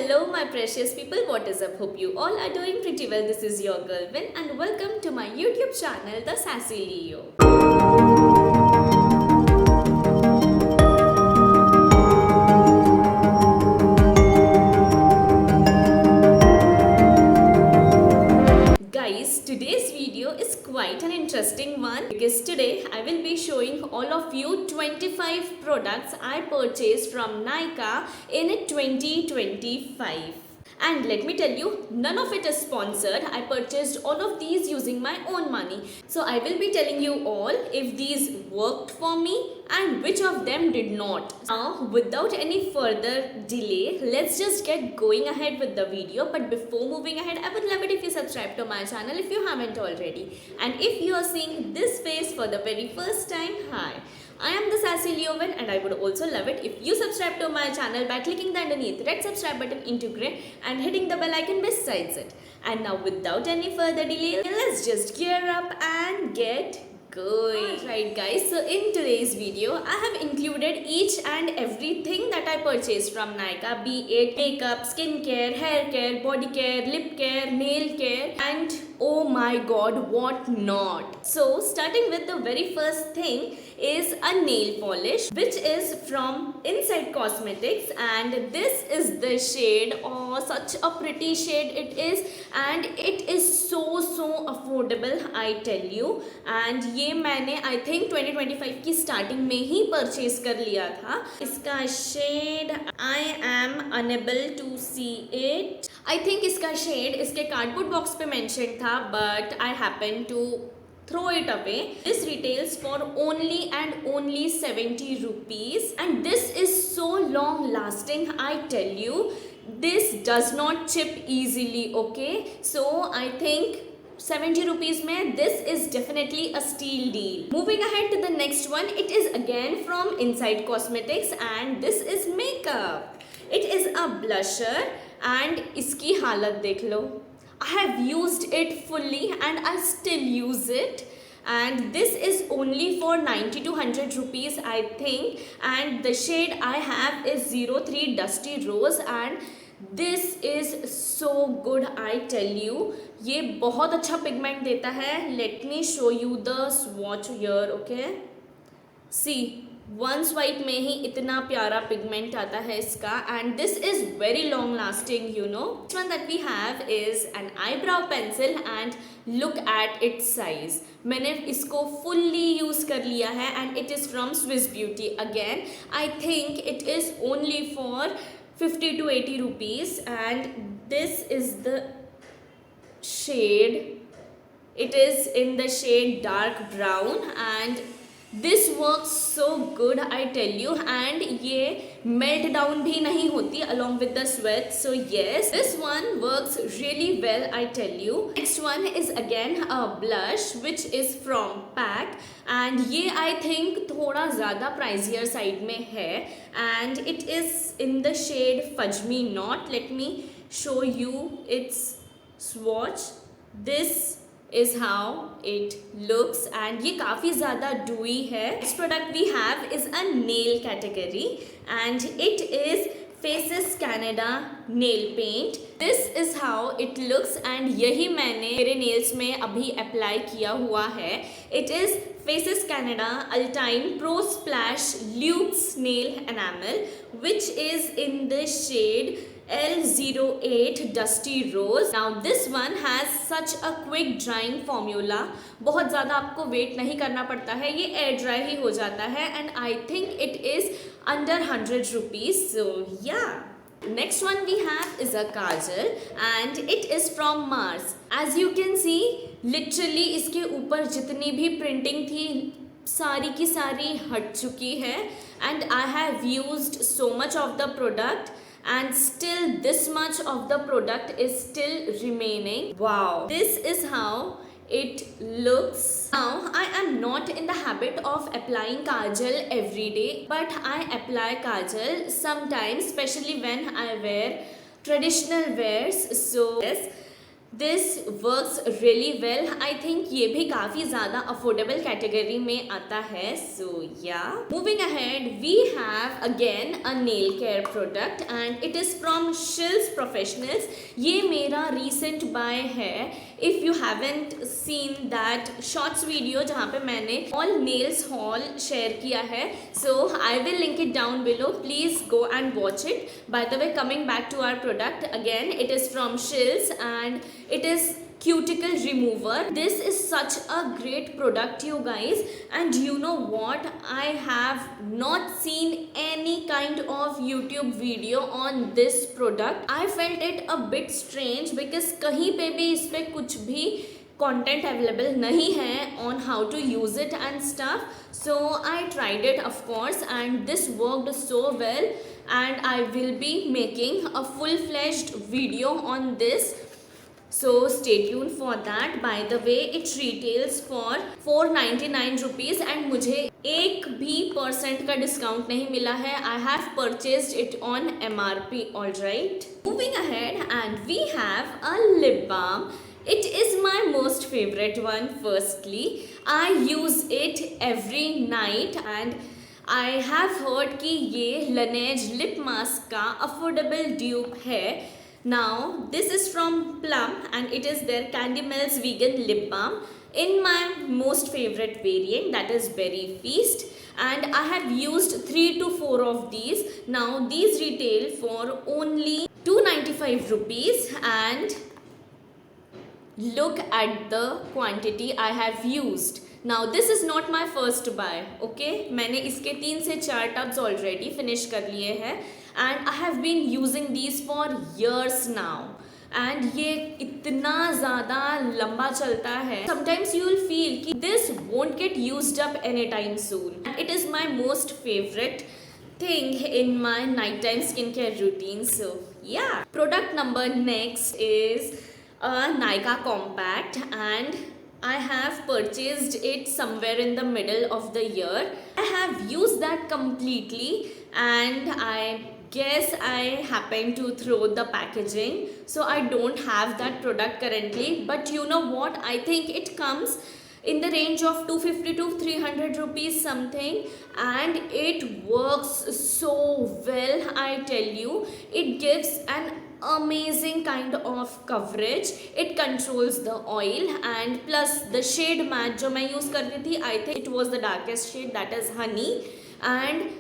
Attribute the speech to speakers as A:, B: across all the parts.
A: Hello my precious people, what is up? Hope you all are doing pretty well. This is your girl Vin and welcome to my YouTube channel The Sassy Leo. Guys, today's video is quite an interesting one because today I will be showing all of you 25 products I purchased from Nykaa in 2025. And let me tell you, none of it is sponsored. I purchased all of these using my own money. So I will be telling you all if these worked for me and which of them did not. Now, without any further delay, let's just get going ahead with the video. But before moving ahead, I would love it if you subscribe to my channel if you haven't already. And if you are seeing this face for the very first time, hi. I am the Sassy Leo and I would also love it if you subscribe to my channel by clicking the underneath red subscribe button into grey and hitting the bell icon besides it. And now without any further delay, let's just gear up and get going. Alright guys, so in today's video, I have included each and everything that I purchased from Nykaa, be it makeup, skincare, hair care, body care, lip care, nail care and oh my god, what not. So starting with the very first thing is a nail polish which is from Inside Cosmetics and this is the shade. Oh, such a pretty shade it is and it is so affordable, I tell you. And ये मैंने I think 2025 की starting में ही purchase कर लिया था. इसका shade I am unable to see it. I think इसका shade इसके cardboard box पे mentioned था but I happen to throw it away. This retails for only and only 70 rupees and this is so long lasting, I tell you. This does not chip easily, okay? So I think 70 rupees mein this is definitely a steal deal. Moving ahead to the next one, it is again from Inside Cosmetics and this is makeup. It is a blusher and iski halat dekh lo. I have used it fully and I still use it. And this is only for 90 to 100 rupees I think. And the shade I have is 03 Dusty Rose and this is so good, I tell you. ये बहुत अच्छा pigment देता है. Let me show you the swatch here, okay? See, one swipe में ही इतना प्यारा pigment आता है इसका and this is very long lasting, you know. This one that we have is an eyebrow pencil and look at its size. मैंने इसको fully use कर लिया है and it is from Swiss Beauty. Again, I think it is only for 50 to 80 rupees and this is the shade. It is in the shade dark brown and this works so good, I tell you. And ये melt down भी नहीं होती along with the sweat. So yes, this one works really well, I tell you. Next one is again a blush which is from PAC and ये I think थोड़ा ज़्यादा pricier side में है and it is in the shade Fudge Me Not. Let me show you its swatch. This is how it looks and ये काफ़ी ज़्यादा dewy है. Next product we have is a nail category and it is Faces Canada nail paint. This is how it looks and यही मैंने मेरे nails में अभी apply किया हुआ है. It is Faces Canada Ultime Pro Splash Luxe Nail Enamel which is in the shade L08 Dusty Rose. Now this one has such a quick drying formula. बहुत ज़्यादा आपको wait नहीं करना पड़ता है. ये air dry ही हो जाता है and I think it is under 100 rupees. So yeah. Next one we have is a kajal and it is from Mars. As you can see, literally इसके ऊपर जितनी भी printing थी सारी की सारी हट चुकी है and I have used so much of the product and still this much of the product is still remaining. Wow, this is how it looks. Now I am not in the habit of applying kajal every day but I apply kajal sometimes, especially when I wear traditional wears. So yes, this works really well. I think ये भी काफ़ी ज़्यादा affordable category में आता है. So yeah moving ahead we have again a nail care product and it is from Shills professionals. ये मेरा recent buy है. If you haven't seen that shorts video जहाँ पे मैंने ऑल नेल्स हॉल शेयर किया है, so I will link it down below. Please go and watch it. By the way, coming back to our product, again it is from Shills and it is cuticle remover. This is such a great product, you guys, and you know what, I have not seen any kind of YouTube video on this product. I felt it a bit strange because कहीं पे भी इस पे कुछ भी content available नहीं है on how to use it and stuff. So I tried it, of course, and this worked so well, and I will be making a full-fledged video on this, so stay tuned for that. By the way, it retails for 499 rupees and मुझे एक भी % का discount नहीं मिला है. I have purchased it on MRP. All right. Moving ahead, and we have a lip balm. It is my most favorite one. Firstly, I use it every night and I have heard कि ये Laneige lip mask का affordable dupe है. Now this is from Plum and it is their Candy Melts vegan lip balm in my most favorite variant, that is Berry Feast, and I have used 3 to 4 of these. Now these retail for only 295 rupees and look at the quantity I have used. Now this is not my first buy, okay? मैंने इसके 3 से 4 tubs already finish कर लिए हैं and I have been using these for years now. And ये इतना ज़्यादा लंबा चलता है. Sometimes you will feel कि this won't get used up anytime soon. It is my most favorite thing in my nighttime skincare routine. So yeah. Product number next is a Nykaa Compact and I have purchased it somewhere in the middle of the year. I have used that completely and I guess I happened to throw the packaging, so I don't have that product currently. But you know what, I think it comes in the range of 250 to 300 rupees something, and it works so well. I tell you, it gives an amazing kind of coverage. It controls the oil and plus the shade match जो मैं use कर रही थी, I think it was the darkest shade, that is honey, and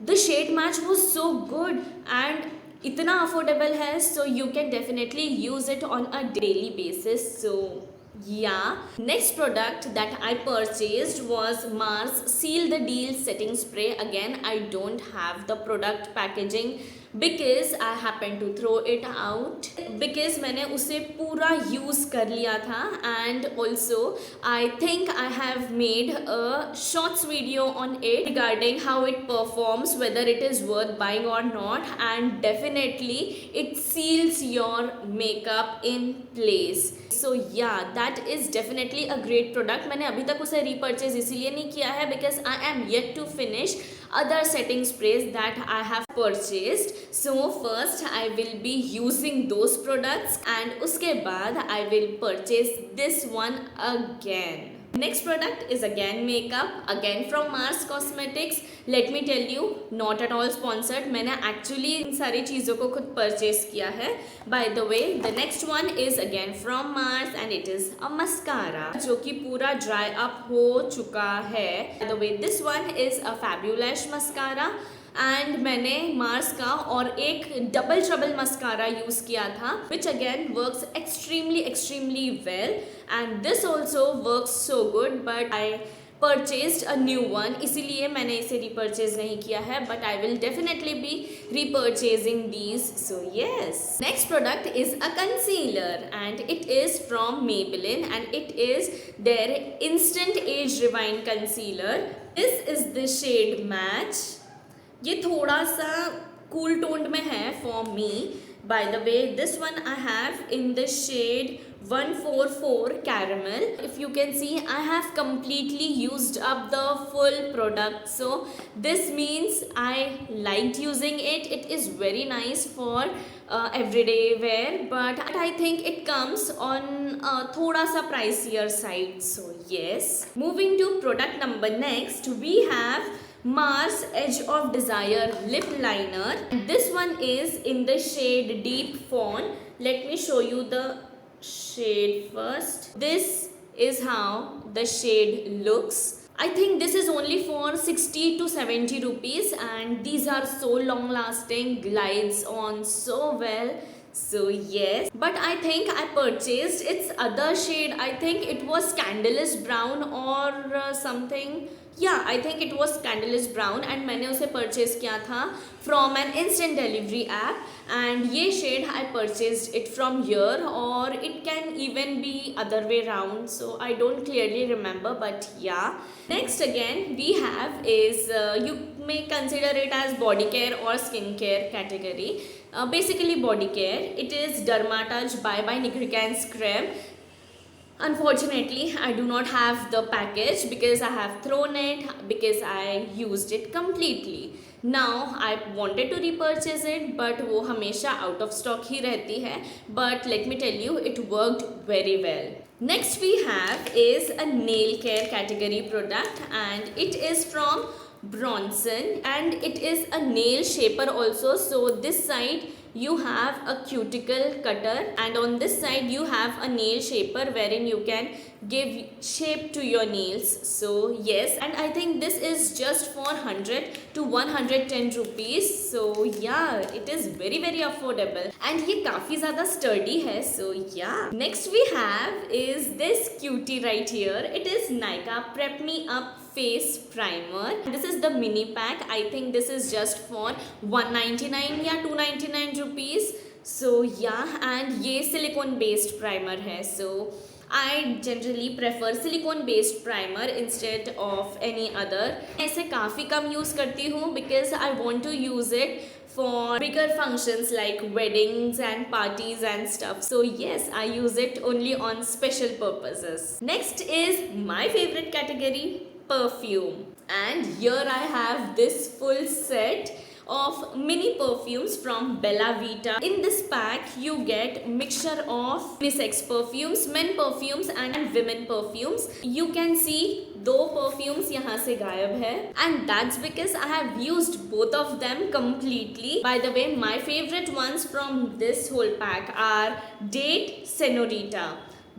A: the shade match was so good and इतना affordable है, so you can definitely use it on a daily basis. So yeah, next product that I purchased was Mars Seal the Deal setting spray. Again, I don't have the product packaging because I happened to throw it out because मैंने उसे पूरा use कर लिया था, and also I think I have made a shorts video on it regarding how it performs, whether it is worth buying or not, and definitely it seals your makeup in place. So yeah, that is definitely a great product. मैंने अभी तक उसे repurchase इसीलिए नहीं किया है because I am yet to finish other setting sprays that I have purchased. So first I will be using those products and उसके बाद I will purchase this one again. Next product is again makeup, again from Mars Cosmetics. Let me tell you, not at all sponsored. मैंने actually इन सारी चीज़ों को खुद purchase किया है. By the way, the next one is again from Mars and it is a mascara जो कि पूरा dry up हो चुका है. By the way, this one is a Fabulash mascara. And मैंने मार्स का और एक डबल ट्रबल मस्कारा यूज़ किया था which again works extremely well, and this also works so good, but I purchased a new one, इसीलिए मैंने इसे repurchase नहीं किया है, but I will definitely be repurchasing these. So yes, next product is a concealer and it is from Maybelline and it is their instant age rewind concealer. This is the shade match. ये थोड़ा सा cool toned में है for me. By the way, this one I have in the shade 144 caramel. If you can see, I have completely used up the full product, so this means I liked using it. It is very nice for everyday wear, but I think it comes on thoda sa pricier side. So yes, moving to product number next, we have Mars Edge of Desire lip liner. This one is in the shade Deep Fawn. Let me show you the shade first. This is how the shade looks. I think this is only for 60 to 70 rupees, and these are so long lasting, glides on so well. So yes, but I think I purchased its other shade. I think it was Scandalous Brown or something. Yeah, I think it was Scandalous Brown, and मैंने उसे purchase किया था from an instant delivery app, and ये shade I purchased it from here, or it can even be other way round, so I don't clearly remember, but yeah. Next again we have is you may consider it as body care or skin care category. Basically body care. It is Dermatouch by Nigrika and Scrub. Unfortunately, I do not have the package because I have thrown it because I used it completely. Now I wanted to repurchase it, but वो हमेशा out of stock ही रहती है. But let me tell you, it worked very well. Next we have is a nail care category product, and it is from Bronson, and it is a nail shaper also. So this side you have a cuticle cutter, and on this side you have a nail shaper wherein you can give shape to your nails. So yes, and I think this is just for 100 to 110 rupees. So yeah, it is very affordable, and ये काफी ज़्यादा sturdy है. So yeah, next we have is this cutie right here. It is Nykaa Prep Me Up face primer. This is the mini pack. I think this is just for 199 या 299 rupees. So yeah, and ये silicone based primer है. So I generally prefer silicone based primer instead of any other. ऐसे काफ़ी कम use करती हूँ because I want to use it for bigger functions like weddings and parties and stuff. So yes, I use it only on special purposes. Next is my favorite category, perfume, and here I have this full set of mini perfumes from Bella Vita. In this pack you get mixture of unisex perfumes, men perfumes and women perfumes. You can see दो perfumes यहाँ से गायब है, and that's because I have used both of them completely. By the way, my favorite ones from this whole pack are Date Senorita.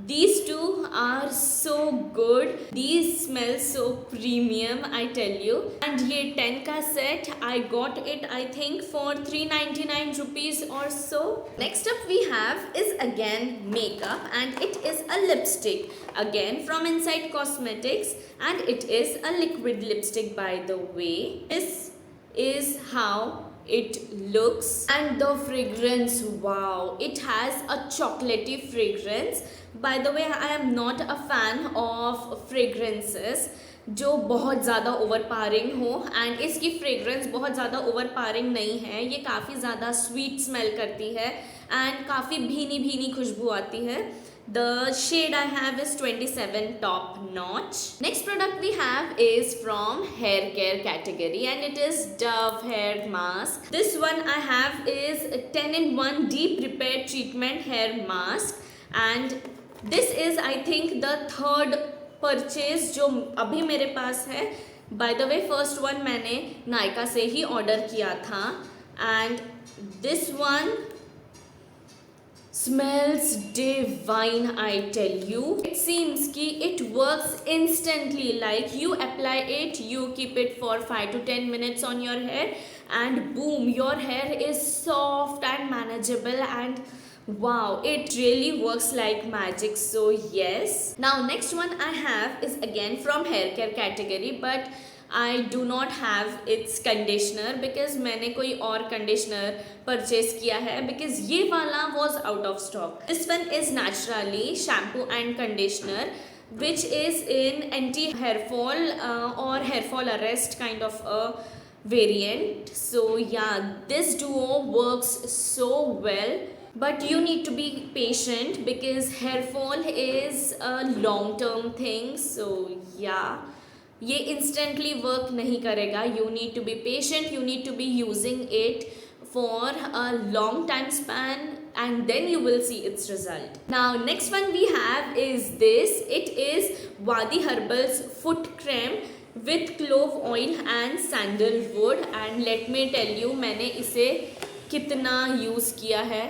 A: These two are so good. These smell so premium, I tell you. And ये 10 का set, I got it I think for 399 rupees or so. Next up we have is again makeup, and it is a lipstick again from Inside Cosmetics, and it is a liquid lipstick by the way. This is how it looks, and the fragrance, wow, it has a chocolatey fragrance. By the way, I am not a fan of fragrances जो बहुत ज़्यादा overpowering हो, and इसकी fragrance बहुत ज़्यादा overpowering नहीं है. ये काफ़ी ज़्यादा sweet smell करती है and काफ़ी भीनी खुशबू आती है. The shade I have is 27 top notch. Next product we have is from hair care category, and it is Dove hair mask. This one I have is 10-in-1 deep repair treatment hair mask, and this is I think the third purchase जो अभी मेरे पास है. By the way, first one मैंने Nykaa से ही order किया था, and this one smells divine, I tell you. It seems कि it works instantly. Like you apply it, you keep it for 5 to 10 minutes on your hair, and boom, your hair is soft and manageable, and wow, it really works like magic. So yes. Now next one I have is again from hair care category, but I do not have its conditioner because मैंने कोई और conditioner purchase किया है because ये वाला was out of stock. This one is Naturally shampoo and conditioner, which is in anti hair fall or hair fall arrest kind of a variant. So yeah, this duo works so well, but you need to be patient because hair fall is a long term thing. So yeah, ये instantly work नहीं करेगा. You need to be patient, you need to be using it for a long time span, and then you will see its result. Now next one we have is this. It is Wadi Herbals foot cream with clove oil and sandalwood, and let me tell you मैंने इसे कितना use किया है.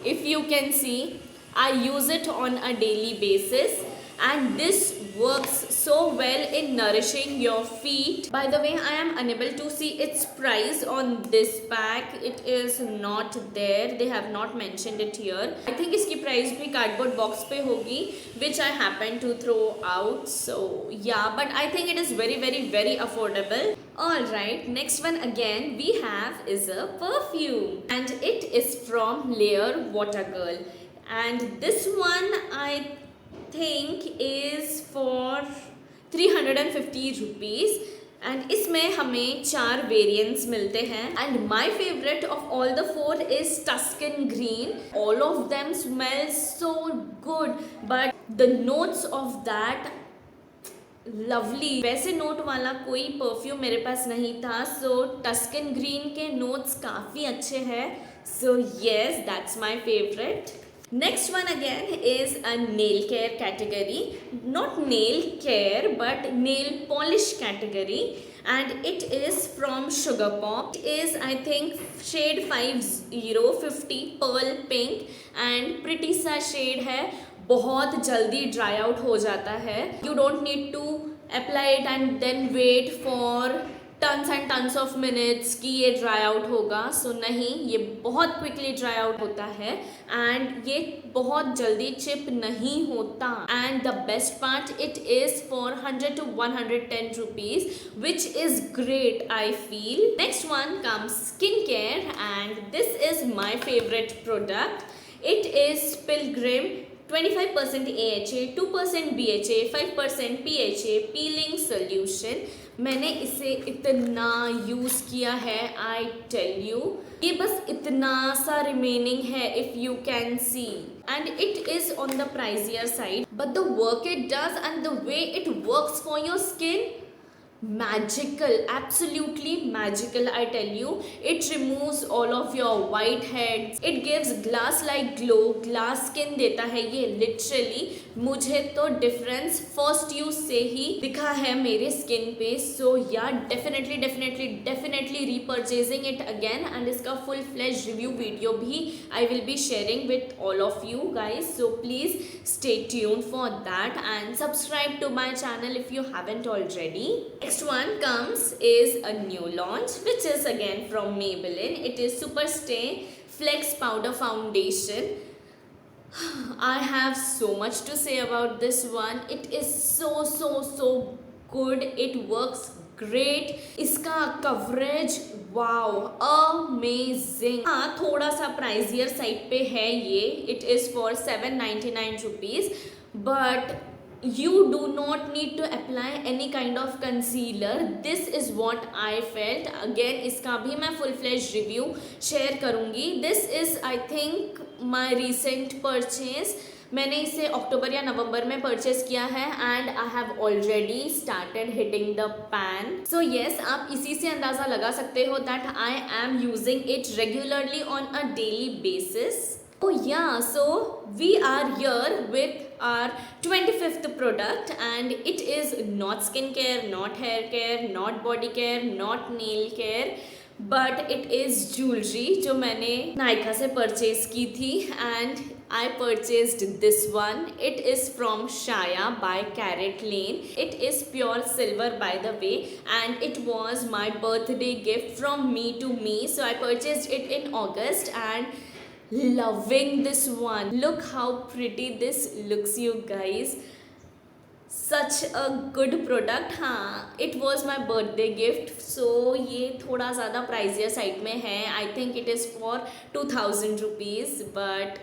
A: If you can see, I use it on a daily basis, and this works so well in nourishing your feet. By the way, I am unable to see its price on this pack. It is not there. They have not mentioned it here. I think इसकी price भी cardboard box पे होगी, which I happen to throw out. So yeah, but I think it is very affordable. Alright, next one again we have is a perfume, and it is from Layer Water Girl, and this one I think is for 350 rupees, and इसमें हमें 4 variants मिलते हैं, and my favorite of all the 4 is Tuscan Green. All of them smell so good, but the notes of that lovely. वैसे note वाला कोई perfume मेरे पास नहीं था, सो टस्कन ग्रीन के नोट्स काफ़ी अच्छे हैं. So yes, that's my favourite. Next one again is a nail care category. Not nail care but nail polish category, and it is from Sugar Pop. It is I think shade 5050 pearl pink, and pretty सा shade है. बहुत जल्दी dry out हो जाता है. You don't need to apply it and then wait for tons and tons of minutes कि ये dry out होगा. सो नहीं, ये बहुत क्विकली ड्राई आउट होता है, एंड ये बहुत जल्दी चिप नहीं होता. And the best part, it is for 100 to 110 rupees, which is great I feel. Next one comes skincare, and this is my favorite product. It is Pilgrim 25% AHA, 2% BHA, 5% PHA peeling solution. मैंने इसे इतना use किया है, I tell you. ये बस इतना सा remaining है, if you can see, and it is on the pricier side, but the work it does and the way it works for your skin, magical, absolutely magical, I tell you. It removes all of your whiteheads, it gives glass like glow, glass skin देता है ये literally. मुझे तो difference first use से ही दिखा है मेरे skin पे. सो या definitely repurchasing it again, and इसका फुल फ्लेज रिव्यू वीडियो भी I will be sharing with all of you guys. So please stay tuned for that and subscribe to my channel if you haven't already. Next one comes is a new launch, which is again from Maybelline. It is Super Stay Flex Powder Foundation. I have so much to say about this one. It is so good. It works great. इसका coverage wow amazing. हाँ, थोड़ा सा प्राइजियर side पे है ये. It is for 799 rupees, but you do not need to apply any kind of concealer. This is what I felt. Again, इसका भी मैं full fledged review share करूँगी. This is I think my recent purchase. मैंने इसे अक्टूबर या नवंबर में purchase किया है, and I have already started hitting the pan. So yes, आप इसी से अंदाज़ा लगा सकते हो that I am using it regularly on a daily basis. Oh yeah, so we are here with our 25th product, and it is not skincare, not hair care, not body care, not nail care, but it is jewelry जो मैंने नायका से purchase की थी, and I purchased this one. It is from Shaya by Carrot Lane. It is pure silver by the way, and it was my birthday gift from me to me. So I purchased it in August and loving this one. Look how pretty this looks, you guys. Such a good product. हाँ, it was my birthday gift, so ये थोड़ा ज़्यादा प्राइजियर side में है. I think it is for 2000 rupees, but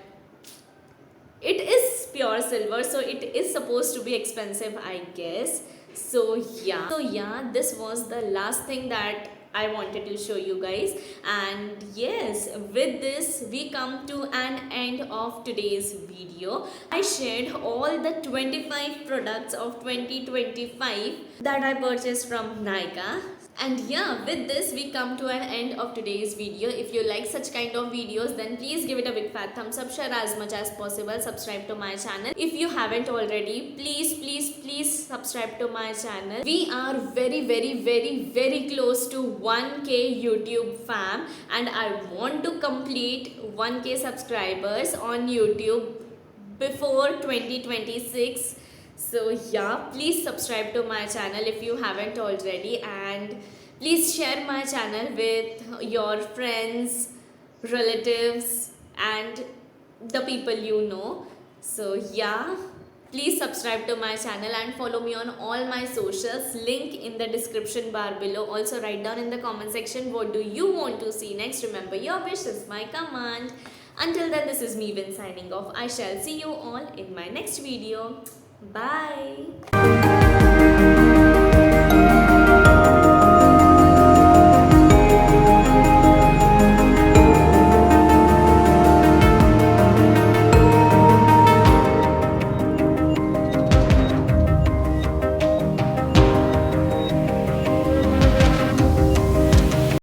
A: it is pure silver, so it is supposed to be expensive, I guess. So yeah, this was the last thing that I wanted to show you guys. And yes, with this we come to an end of today's video. I shared all the 25 products of 2025 that I purchased from Nykaa. And yeah, with this we come to an end of today's video. If you like such kind of videos, then please give it a big fat thumbs up, share as much as possible, subscribe to my channel. If you haven't already, please subscribe to my channel. We are very close to 1k YouTube fam, and I want to complete 1k subscribers on YouTube before 2026. So yeah, please subscribe to my channel if you haven't already, and please share my channel with your friends, relatives, and the people you know. So yeah, please subscribe to my channel and follow me on all my socials, link in the description bar below. Also write down in the comment section what do you want to see next. Remember, your wish is my command. Until then, this is me Vin signing off. I shall see you all in my next video. Bye.